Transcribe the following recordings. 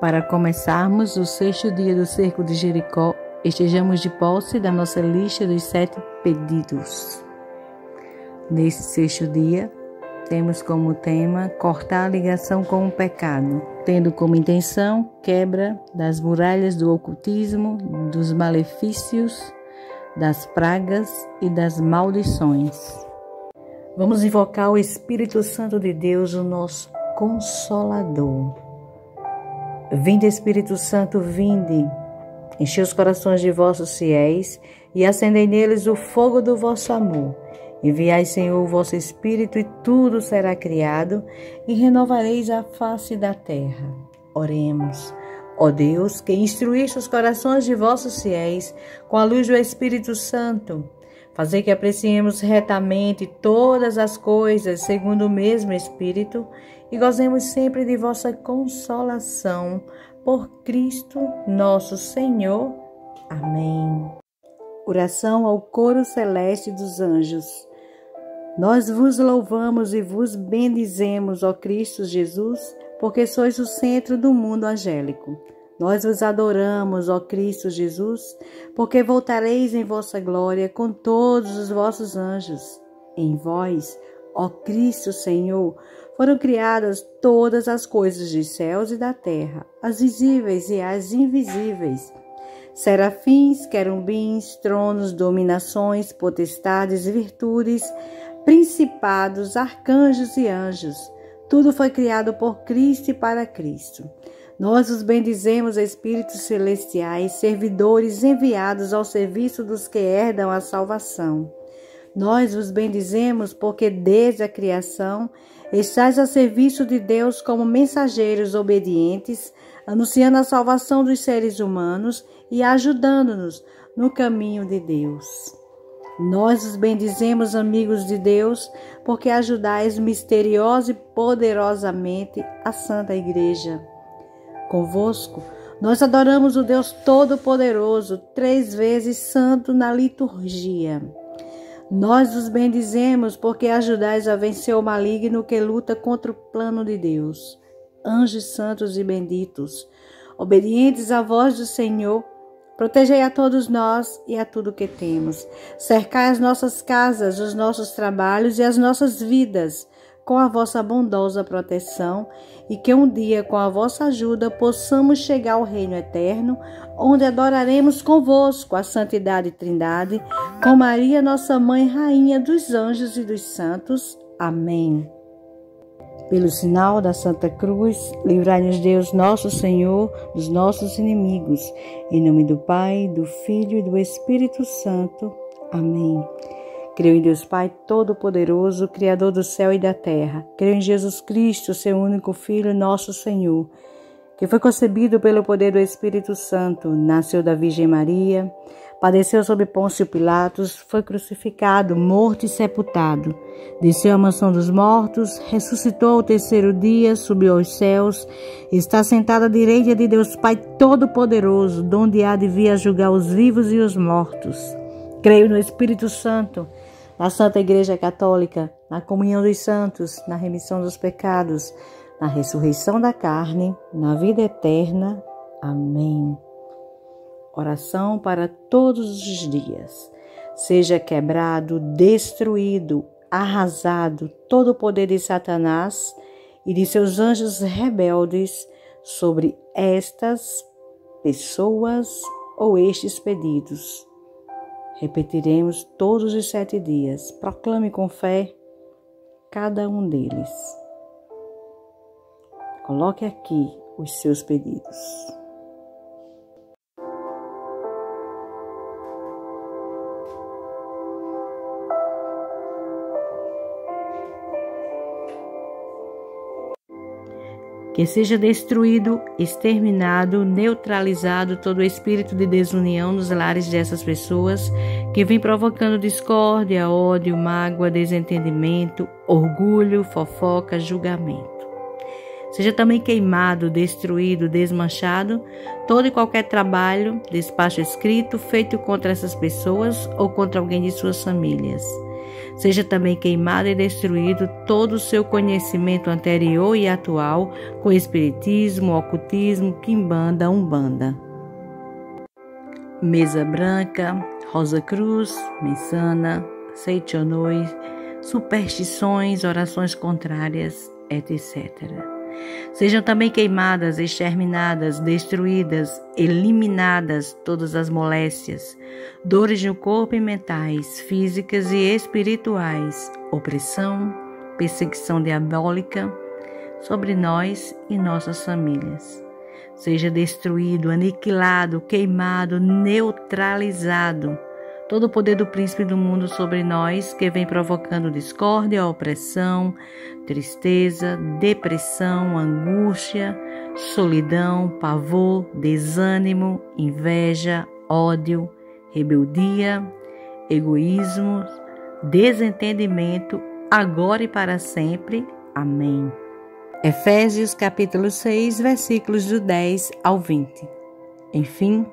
Para começarmos o 6º dia do cerco de Jericó, estejamos de posse da nossa lista dos 7 pedidos. Nesse 6º dia, temos como tema cortar a ligação com o pecado, tendo como intenção quebra das muralhas do ocultismo, dos malefícios, das pragas e das maldições. Vamos invocar o Espírito Santo de Deus, o nosso Consolador. Vinde, Espírito Santo, vinde, enchei os corações de vossos fiéis e acendei neles o fogo do vosso amor. Enviai, Senhor, o vosso Espírito e tudo será criado e renovareis a face da terra. Oremos. Ó Deus, que instruíste os corações de vossos fiéis com a luz do Espírito Santo, fazei que apreciemos retamente todas as coisas segundo o mesmo Espírito e gozemos sempre de vossa consolação. Por Cristo nosso Senhor. Amém. Oração ao coro celeste dos anjos. Nós vos louvamos e vos bendizemos, ó Cristo Jesus, porque sois o centro do mundo angélico. Nós vos adoramos, ó Cristo Jesus, porque voltareis em vossa glória com todos os vossos anjos. Em vós, ó Cristo Senhor, foram criadas todas as coisas dos céus e da terra, as visíveis e as invisíveis. Serafins, querubins, tronos, dominações, potestades, virtudes, principados, arcanjos e anjos. Tudo foi criado por Cristo e para Cristo. Nós os bendizemos, espíritos celestiais, servidores enviados ao serviço dos que herdam a salvação. Nós vos bendizemos porque desde a criação estais a serviço de Deus como mensageiros obedientes, anunciando a salvação dos seres humanos e ajudando-nos no caminho de Deus. Nós os bendizemos, amigos de Deus, porque ajudais misteriosa e poderosamente a Santa Igreja. Convosco, nós adoramos o Deus Todo-Poderoso, 3 vezes santo na liturgia. Nós os bendizemos porque ajudais a vencer o maligno que luta contra o plano de Deus. Anjos santos e benditos, obedientes à voz do Senhor, protegei a todos nós e a tudo que temos. Cercai as nossas casas, os nossos trabalhos e as nossas vidas com a vossa bondosa proteção e que um dia, com a vossa ajuda, possamos chegar ao reino eterno, onde adoraremos convosco a santidade Trindade, com Maria, nossa Mãe, Rainha dos anjos e dos santos. Amém. Pelo sinal da Santa Cruz, livrai-nos Deus nosso Senhor dos nossos inimigos. Em nome do Pai, do Filho e do Espírito Santo. Amém. Creio em Deus Pai Todo-Poderoso, Criador do céu e da terra. Creio em Jesus Cristo, seu único Filho, nosso Senhor, que foi concebido pelo poder do Espírito Santo, nasceu da Virgem Maria, padeceu sob Pôncio Pilatos, foi crucificado, morto e sepultado. Desceu à mansão dos mortos, ressuscitou ao 3º dia, subiu aos céus, está sentado à direita de Deus Pai Todo-Poderoso, donde há de vir a julgar os vivos e os mortos. Creio no Espírito Santo, na Santa Igreja Católica, na comunhão dos santos, na remissão dos pecados, na ressurreição da carne, na vida eterna. Amém. Oração para todos os dias. Seja quebrado, destruído, arrasado todo o poder de Satanás e de seus anjos rebeldes sobre estas pessoas ou estes pedidos. Repetiremos todos os 7 dias. Proclame com fé cada um deles. Coloque aqui os seus pedidos. Que seja destruído, exterminado, neutralizado todo o espírito de desunião nos lares dessas pessoas que vem provocando discórdia, ódio, mágoa, desentendimento, orgulho, fofoca, julgamento. Seja também queimado, destruído, desmanchado todo e qualquer trabalho, despacho escrito feito contra essas pessoas ou contra alguém de suas famílias. Seja também queimado e destruído todo o seu conhecimento anterior e atual com espiritismo, ocultismo, quimbanda, umbanda. Mesa branca, rosa cruz, mensana, seichonoi, superstições, orações contrárias, etc. Sejam também queimadas, exterminadas, destruídas, eliminadas todas as moléstias, dores no corpo e mentais, físicas e espirituais, opressão, perseguição diabólica sobre nós e nossas famílias. Seja destruído, aniquilado, queimado, neutralizado todo o poder do príncipe do mundo sobre nós, que vem provocando discórdia, opressão, tristeza, depressão, angústia, solidão, pavor, desânimo, inveja, ódio, rebeldia, egoísmo, desentendimento, agora e para sempre. Amém. Efésios capítulo 6, versículos do 10 ao 20. Enfim,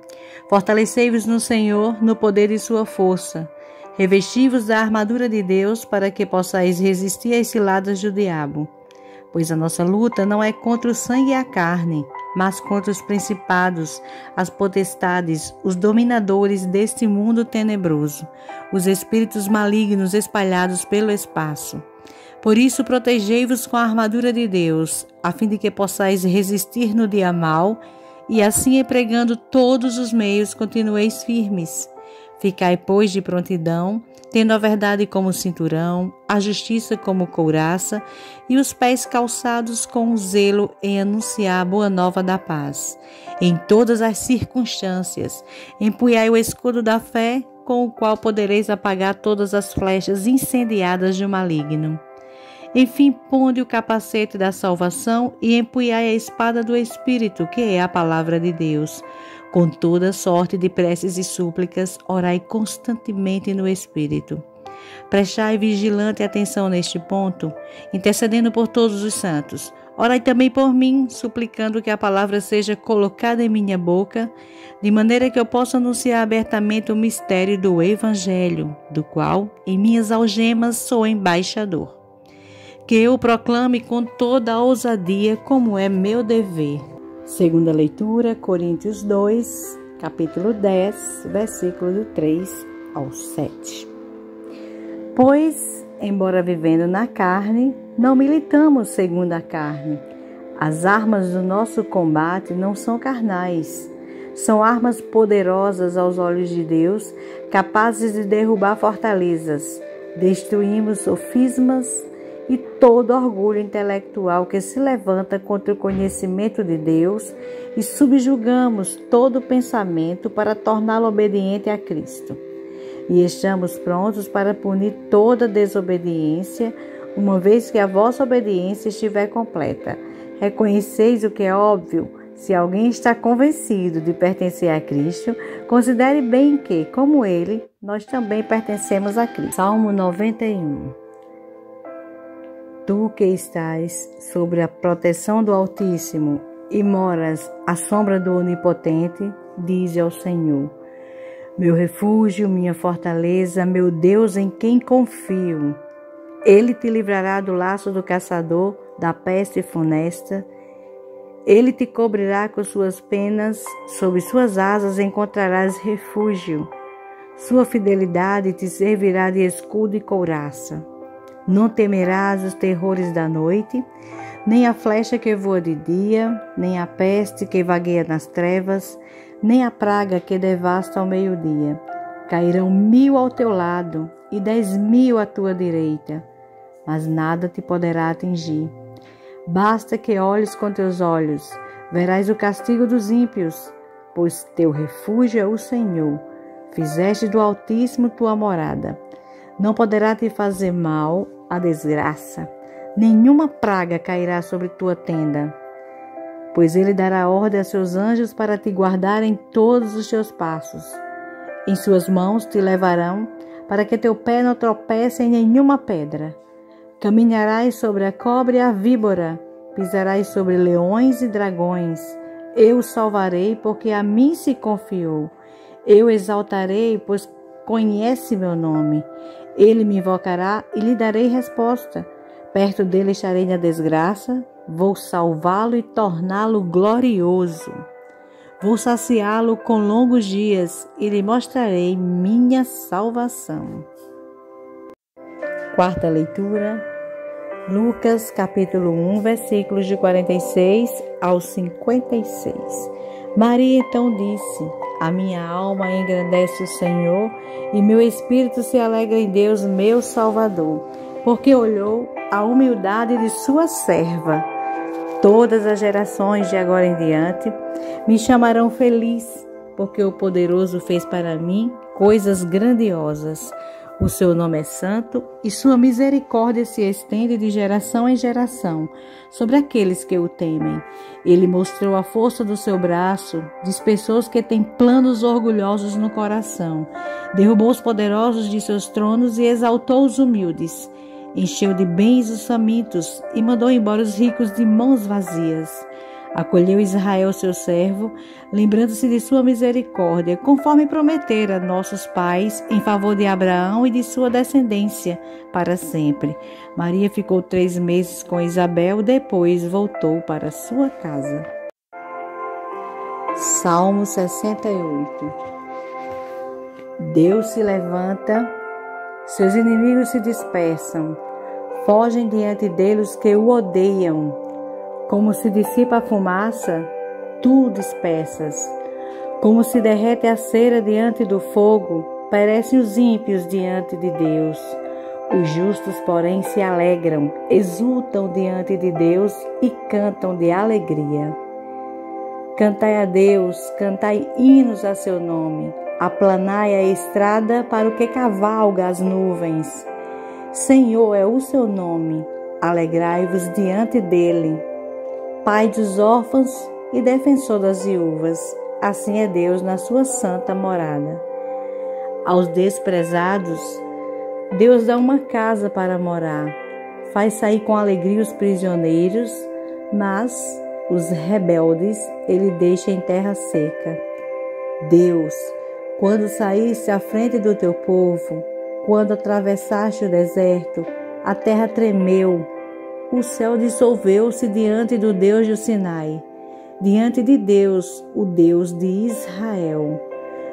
fortalecei-vos no Senhor, no poder de sua força. Revesti-vos da armadura de Deus para que possais resistir às ciladas do diabo. Pois a nossa luta não é contra o sangue e a carne, mas contra os principados, as potestades, os dominadores deste mundo tenebroso, os espíritos malignos espalhados pelo espaço. Por isso, protegei-vos com a armadura de Deus, a fim de que possais resistir no dia mau, e assim, empregando todos os meios, continueis firmes. Ficai, pois, de prontidão, tendo a verdade como cinturão, a justiça como couraça, e os pés calçados com zelo em anunciar a boa nova da paz. Em todas as circunstâncias, empunhai o escudo da fé, com o qual podereis apagar todas as flechas incendiadas do maligno. Enfim, ponde o capacete da salvação e empunhai a espada do Espírito, que é a palavra de Deus. Com toda sorte de preces e súplicas, orai constantemente no Espírito. Prestai vigilante atenção neste ponto, intercedendo por todos os santos. Orai também por mim, suplicando que a palavra seja colocada em minha boca, de maneira que eu possa anunciar abertamente o mistério do Evangelho, do qual, em minhas algemas, sou embaixador. Que eu proclame com toda a ousadia, como é meu dever. Segunda leitura, Coríntios 2, capítulo 10, versículo do 3 ao 7. Pois, embora vivendo na carne, não militamos segundo a carne. As armas do nosso combate não são carnais. São armas poderosas aos olhos de Deus, capazes de derrubar fortalezas. Destruímos sofismas e todo orgulho intelectual que se levanta contra o conhecimento de Deus e subjugamos todo pensamento para torná-lo obediente a Cristo. E estamos prontos para punir toda desobediência, uma vez que a vossa obediência estiver completa. Reconheceis o que é óbvio. Se alguém está convencido de pertencer a Cristo, considere bem que, como ele, nós também pertencemos a Cristo. Salmo 91. Tu que estás sobre a proteção do Altíssimo e moras à sombra do Onipotente, dize ao Senhor: meu refúgio, minha fortaleza, meu Deus em quem confio. Ele te livrará do laço do caçador, da peste funesta. Ele te cobrirá com suas penas, sob suas asas encontrarás refúgio. Sua fidelidade te servirá de escudo e couraça. Não temerás os terrores da noite, nem a flecha que voa de dia, nem a peste que vagueia nas trevas, nem a praga que devasta ao meio-dia. Cairão 1000 ao teu lado e 10.000 à tua direita, mas nada te poderá atingir. Basta que olhes com teus olhos, verás o castigo dos ímpios, pois teu refúgio é o Senhor. Fizeste do Altíssimo tua morada. Não poderá te fazer mal a desgraça, nenhuma praga cairá sobre tua tenda, pois ele dará ordem a seus anjos para te guardar em todos os teus passos. Em suas mãos te levarão, para que teu pé não tropece em nenhuma pedra. Caminharás sobre a cobra e a víbora, pisarás sobre leões e dragões. Eu o salvarei, porque a mim se confiou. Eu exaltarei, pois conhece meu nome. Ele me invocará e lhe darei resposta. Perto dele estarei na desgraça, vou salvá-lo e torná-lo glorioso. Vou saciá-lo com longos dias e lhe mostrarei minha salvação. Quarta leitura, Lucas capítulo 1, versículos de 46 ao 56. Maria então disse: a minha alma engrandece o Senhor e meu espírito se alegra em Deus, meu Salvador, porque olhou a humildade de sua serva. Todas as gerações de agora em diante me chamarão feliz, porque o Poderoso fez para mim coisas grandiosas. O seu nome é santo e sua misericórdia se estende de geração em geração sobre aqueles que o temem. Ele mostrou a força do seu braço, dispersou os que têm planos orgulhosos no coração, derrubou os poderosos de seus tronos e exaltou os humildes. Encheu de bens os famintos e mandou embora os ricos de mãos vazias. Acolheu Israel, seu servo, lembrando-se de sua misericórdia, conforme prometera a nossos pais, em favor de Abraão e de sua descendência, para sempre. Maria ficou 3 meses com Isabel, depois voltou para sua casa. Salmo 68. Deus se levanta, seus inimigos se dispersam, fogem diante dele os que o odeiam. Como se dissipa a fumaça, tu dispersas. Como se derrete a cera diante do fogo, perecem os ímpios diante de Deus. Os justos, porém, se alegram, exultam diante de Deus e cantam de alegria. Cantai a Deus, cantai hinos a seu nome, aplanai a estrada para o que cavalga as nuvens. Senhor é o seu nome, alegrai-vos diante dele. Pai dos órfãos e defensor das viúvas, assim é Deus na sua santa morada. Aos desprezados, Deus dá uma casa para morar, faz sair com alegria os prisioneiros, mas os rebeldes ele deixa em terra seca. Deus, quando saíste à frente do teu povo, quando atravessaste o deserto, a terra tremeu, o céu dissolveu-se diante do Deus do Sinai, diante de Deus, o Deus de Israel.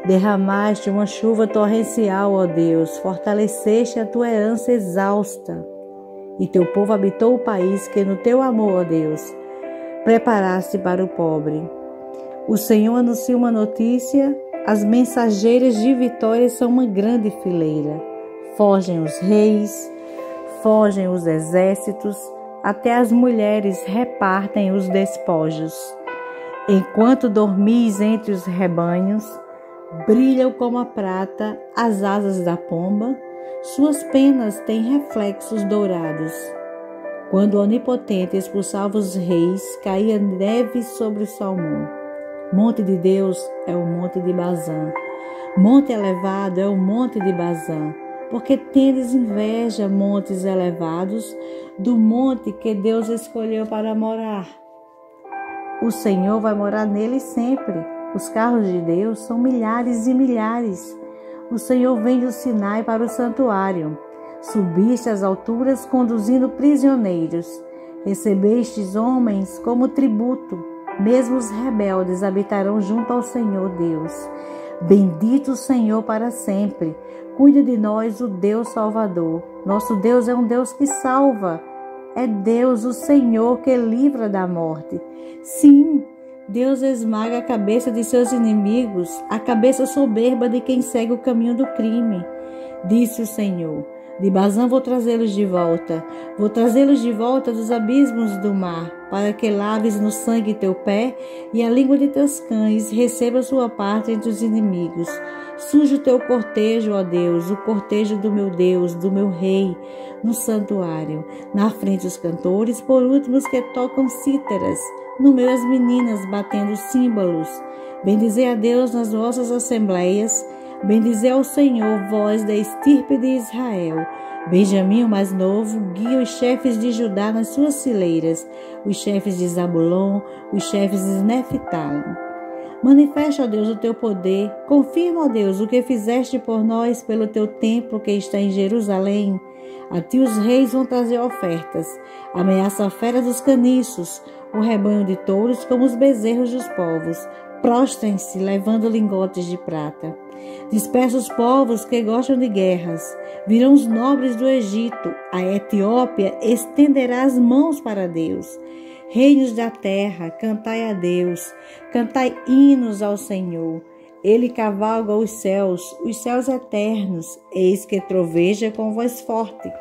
Derramaste uma chuva torrencial, ó Deus, fortaleceste a tua herança exausta, e teu povo habitou o país que no teu amor, ó Deus, preparaste para o pobre. O Senhor anuncia uma notícia, as mensageiras de vitória são uma grande fileira. Fogem os reis, fogem os exércitos, até as mulheres repartem os despojos. Enquanto dormis entre os rebanhos, brilham como a prata as asas da pomba, suas penas têm reflexos dourados. Quando o Onipotente expulsava os reis, caía neve sobre o Salmão. Monte de Deus é o monte de Bazã. Monte elevado é o monte de Bazã. Porque tendes inveja, montes elevados, do monte que Deus escolheu para morar. O Senhor vai morar nele sempre. Os carros de Deus são milhares e milhares. O Senhor vem do Sinai para o santuário. Subiste às alturas conduzindo prisioneiros. Recebestes homens como tributo. Mesmo os rebeldes habitarão junto ao Senhor Deus. Bendito o Senhor para sempre. Cuida de nós o Deus Salvador. Nosso Deus é um Deus que salva. É Deus, o Senhor, que livra da morte. Sim, Deus esmaga a cabeça de seus inimigos, a cabeça soberba de quem segue o caminho do crime. Disse o Senhor: de Bazã vou trazê-los de volta. Vou trazê-los de volta dos abismos do mar, para que laves no sangue teu pé e a língua de teus cães receba sua parte entre os inimigos. Suja o teu cortejo, ó Deus, o cortejo do meu Deus, do meu Rei, no santuário. Na frente os cantores, por último os que tocam cítaras, no meio as meninas batendo símbolos. Bendizei a Deus nas vossas assembleias, bendizei ao Senhor, vós da estirpe de Israel. Benjamim, o mais novo, guia os chefes de Judá nas suas fileiras, os chefes de Zabulon, os chefes de Neftali. Manifesta, ó Deus, o teu poder. Confirma, ó Deus, o que fizeste por nós pelo teu templo que está em Jerusalém. A ti os reis vão trazer ofertas. Ameaça a fera dos caniços, o rebanho de touros como os bezerros dos povos. Prostrem-se, levando lingotes de prata. Dispersa os povos que gostam de guerras. Virão os nobres do Egito. A Etiópia estenderá as mãos para Deus. Reinos da terra, cantai a Deus. Cantai hinos ao Senhor. Ele cavalga os céus eternos. Eis que troveja com voz forte.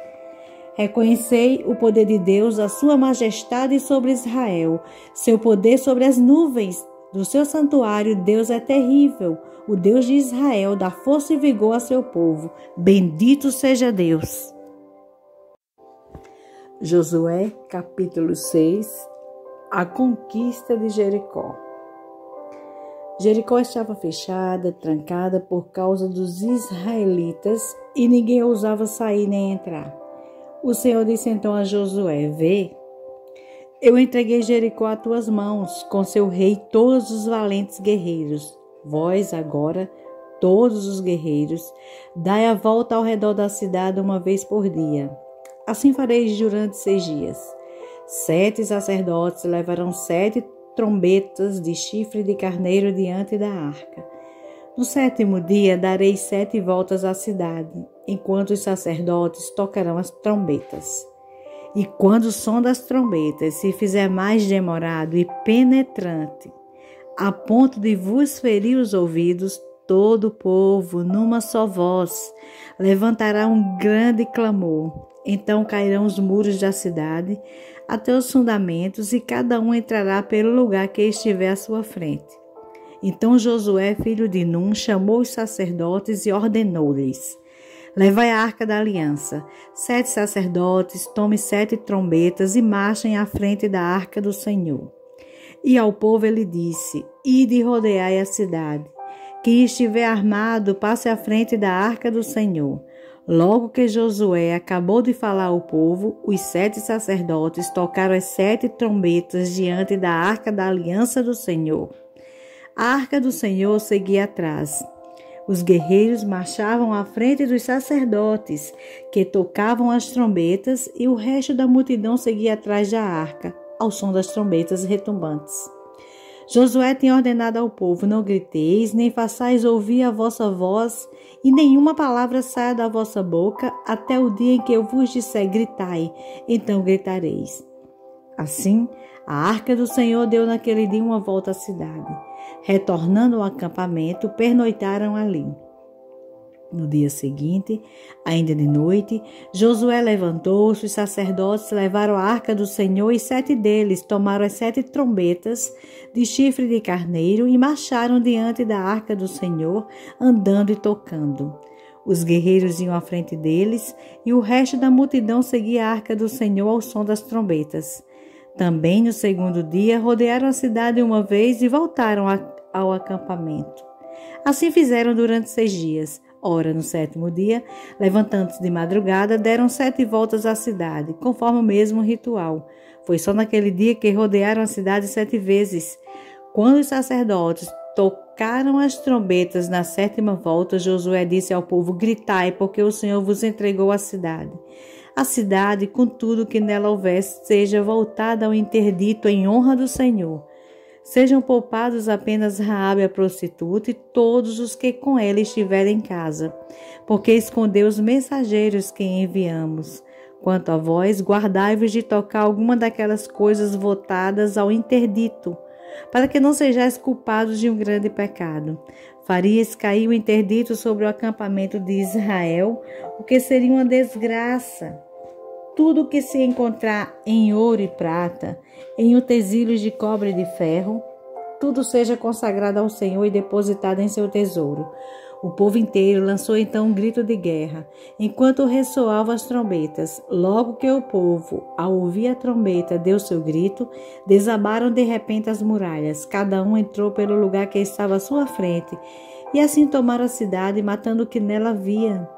Reconhecei o poder de Deus, a sua majestade sobre Israel, seu poder sobre as nuvens. Do seu santuário, Deus é terrível. O Deus de Israel dá força e vigor a seu povo. Bendito seja Deus. Josué, capítulo 6. A conquista de Jericó. Jericó estava fechada, trancada por causa dos israelitas e ninguém ousava sair nem entrar. O Senhor disse então a Josué: Vê, eu entreguei Jericó a tuas mãos, com seu rei e todos os valentes guerreiros. Vós agora, todos os guerreiros, dai a volta ao redor da cidade uma vez por dia. Assim fareis durante 6 dias. 7 sacerdotes levarão 7 trombetas de chifre de carneiro diante da arca. No 7º dia dareis 7 voltas à cidade, enquanto os sacerdotes tocarão as trombetas. E quando o som das trombetas se fizer mais demorado e penetrante, a ponto de vos ferir os ouvidos, todo o povo, numa só voz, levantará um grande clamor. Então cairão os muros da cidade até os fundamentos, e cada um entrará pelo lugar que estiver à sua frente. Então Josué, filho de Num, chamou os sacerdotes e ordenou-lhes: Levai a arca da aliança. 7 sacerdotes, tomem 7 trombetas e marchem à frente da arca do Senhor. E ao povo ele disse: Ide e rodeai a cidade. Quem estiver armado, passe à frente da arca do Senhor. Logo que Josué acabou de falar ao povo, os 7 sacerdotes tocaram as 7 trombetas diante da arca da aliança do Senhor. A arca do Senhor seguia atrás. Os guerreiros marchavam à frente dos sacerdotes, que tocavam as trombetas, e o resto da multidão seguia atrás da arca, ao som das trombetas retumbantes. Josué tinha ordenado ao povo: Não griteis, nem façais ouvir a vossa voz, e nenhuma palavra saia da vossa boca, até o dia em que eu vos disser: gritai, então gritareis. Assim, a arca do Senhor deu naquele dia uma volta à cidade. Retornando ao acampamento, pernoitaram ali. No dia seguinte, ainda de noite, Josué levantou-se, os sacerdotes levaram a arca do Senhor e 7 deles tomaram as 7 trombetas de chifre de carneiro e marcharam diante da arca do Senhor, andando e tocando. Os guerreiros iam à frente deles e o resto da multidão seguia a arca do Senhor ao som das trombetas. Também no 2º dia, rodearam a cidade uma vez e voltaram ao acampamento. Assim fizeram durante 6 dias. Ora, no 7º dia, levantando-se de madrugada, deram 7 voltas à cidade, conforme o mesmo ritual. Foi só naquele dia que rodearam a cidade 7 vezes. Quando os sacerdotes tocaram as trombetas na 7ª volta, Josué disse ao povo: Gritai, porque o Senhor vos entregou a cidade. A cidade, com tudo que nela houvesse, seja voltada ao interdito em honra do Senhor. Sejam poupados apenas Raabe a prostituta e todos os que com ela estiverem em casa, porque escondeu os mensageiros que enviamos. Quanto a vós, guardai-vos de tocar alguma daquelas coisas votadas ao interdito, para que não sejais culpados de um grande pecado. Farias cair o interdito sobre o acampamento de Israel, o que seria uma desgraça. Tudo que se encontrar em ouro e prata, em utensílios de cobre e de ferro, tudo seja consagrado ao Senhor e depositado em seu tesouro. O povo inteiro lançou então um grito de guerra, enquanto ressoavam as trombetas. Logo que o povo, ao ouvir a trombeta, deu seu grito, desabaram de repente as muralhas. Cada um entrou pelo lugar que estava à sua frente, e assim tomaram a cidade, matando o que nela havia.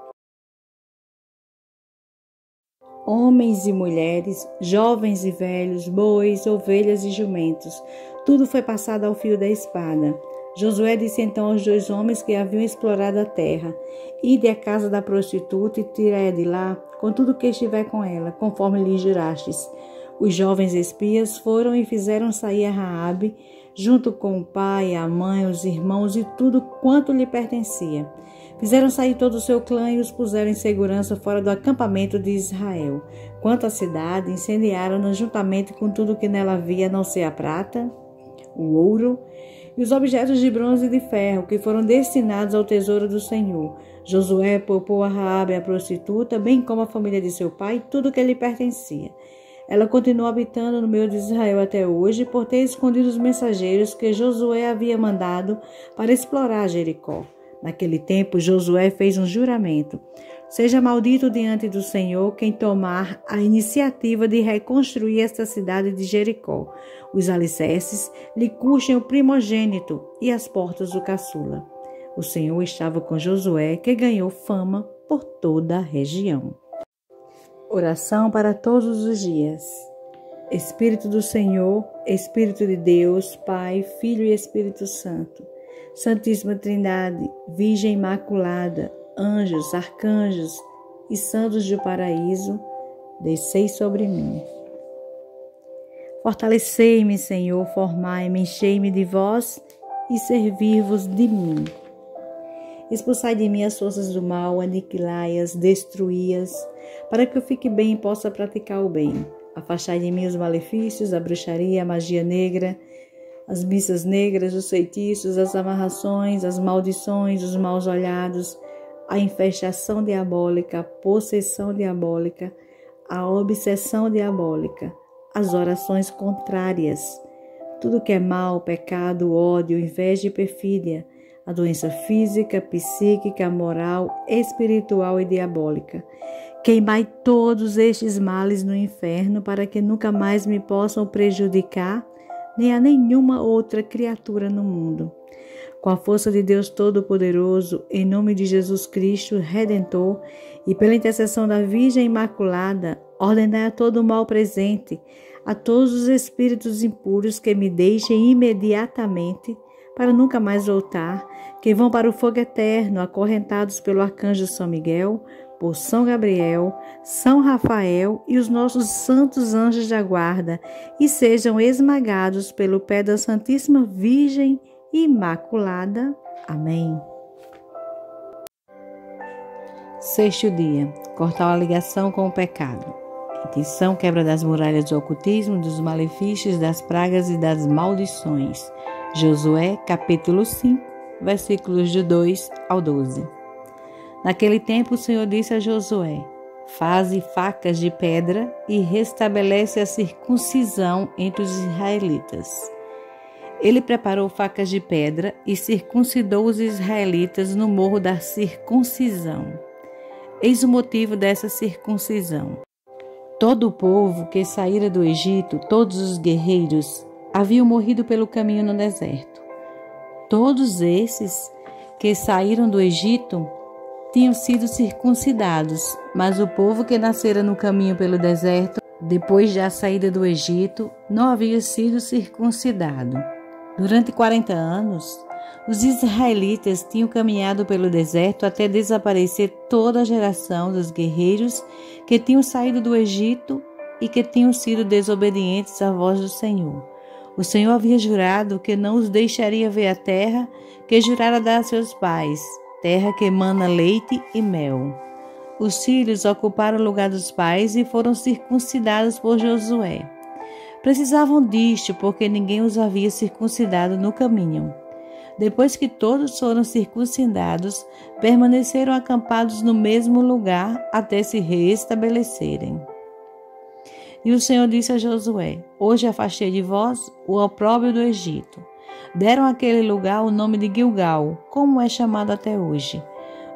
Homens e mulheres, jovens e velhos, bois, ovelhas e jumentos, tudo foi passado ao fio da espada. Josué disse então aos 2 homens que haviam explorado a terra: Ide à casa da prostituta e tirai-a de lá, com tudo que estiver com ela, conforme lhes jurastes. Os jovens espias foram e fizeram sair a Raabe, junto com o pai, a mãe, os irmãos e tudo quanto lhe pertencia. Fizeram sair todo o seu clã e os puseram em segurança fora do acampamento de Israel. Quanto à cidade, incendiaram-na juntamente com tudo que nela havia, a não ser a prata, o ouro e os objetos de bronze e de ferro, que foram destinados ao tesouro do Senhor. Josué poupou a Raabe, a prostituta, bem como a família de seu pai, tudo que lhe pertencia. Ela continuou habitando no meio de Israel até hoje, por ter escondido os mensageiros que Josué havia mandado para explorar Jericó. Naquele tempo, Josué fez um juramento: Seja maldito diante do Senhor quem tomar a iniciativa de reconstruir esta cidade de Jericó. Os alicerces lhe custem o primogênito e as portas o caçula. O Senhor estava com Josué, que ganhou fama por toda a região. Oração para todos os dias. Espírito do Senhor, Espírito de Deus, Pai, Filho e Espírito Santo, Santíssima Trindade, Virgem Imaculada, anjos, arcanjos e santos do paraíso, descei sobre mim. Fortalecei-me, Senhor, formai-me, enchei-me de vós e servir-vos de mim. Expulsai de mim as forças do mal, aniquilai-as, destruí-as, para que eu fique bem e possa praticar o bem. Afastai de mim os malefícios, a bruxaria, a magia negra, as missas negras, os feitiços, as amarrações, as maldições, os maus olhados, a infestação diabólica, a possessão diabólica, a obsessão diabólica, as orações contrárias, tudo que é mal, pecado, ódio, inveja e perfídia, a doença física, psíquica, moral, espiritual e diabólica. Queimai todos estes males no inferno, para que nunca mais me possam prejudicar, nem a nenhuma outra criatura no mundo. Com a força de Deus Todo-Poderoso, em nome de Jesus Cristo, Redentor, e pela intercessão da Virgem Imaculada, ordenai a todo o mal presente, a todos os espíritos impuros que me deixem imediatamente, para nunca mais voltar, que vão para o fogo eterno, acorrentados pelo arcanjo São Miguel, por São Gabriel, São Rafael e os nossos santos anjos da guarda, e sejam esmagados pelo pé da Santíssima Virgem Imaculada. Amém. 6º dia. Cortar a ligação com o pecado. Intenção: quebra das muralhas do ocultismo, dos malefícios, das pragas e das maldições. Josué, capítulo 5, versículos de 2 ao 12. Naquele tempo o Senhor disse a Josué: Faze facas de pedra e restabelece a circuncisão entre os israelitas. Ele preparou facas de pedra e circuncidou os israelitas no morro da circuncisão. Eis o motivo dessa circuncisão. Todo o povo que saíra do Egito, todos os guerreiros, haviam morrido pelo caminho no deserto. Todos esses que saíram do Egito tinham sido circuncidados, mas o povo que nascera no caminho pelo deserto, depois da saída do Egito, não havia sido circuncidado. Durante 40 anos, os israelitas tinham caminhado pelo deserto até desaparecer toda a geração dos guerreiros que tinham saído do Egito e que tinham sido desobedientes à voz do Senhor. O Senhor havia jurado que não os deixaria ver a terra que jurara dar a seus pais, terra que emana leite e mel. Os filhos ocuparam o lugar dos pais e foram circuncidados por Josué. Precisavam disto porque ninguém os havia circuncidado no caminho. Depois que todos foram circuncidados, permaneceram acampados no mesmo lugar até se restabelecerem. E o Senhor disse a Josué: Hoje afastei de vós o opróbrio do Egito. Deram àquele lugar o nome de Gilgal, como é chamado até hoje.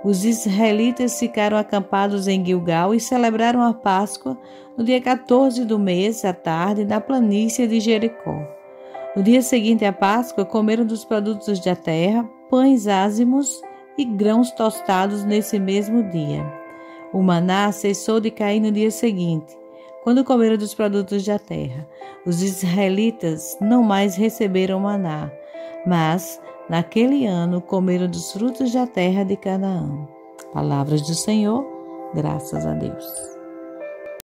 Os israelitas ficaram acampados em Gilgal e celebraram a Páscoa no dia 14 do mês, à tarde, na planície de Jericó. No dia seguinte à Páscoa, comeram dos produtos da terra, pães ázimos e grãos tostados nesse mesmo dia. O maná cessou de cair no dia seguinte, quando comeram dos produtos da terra. Os israelitas não mais receberam maná, mas naquele ano comeram dos frutos da terra de Canaã. Palavras do Senhor, graças a Deus.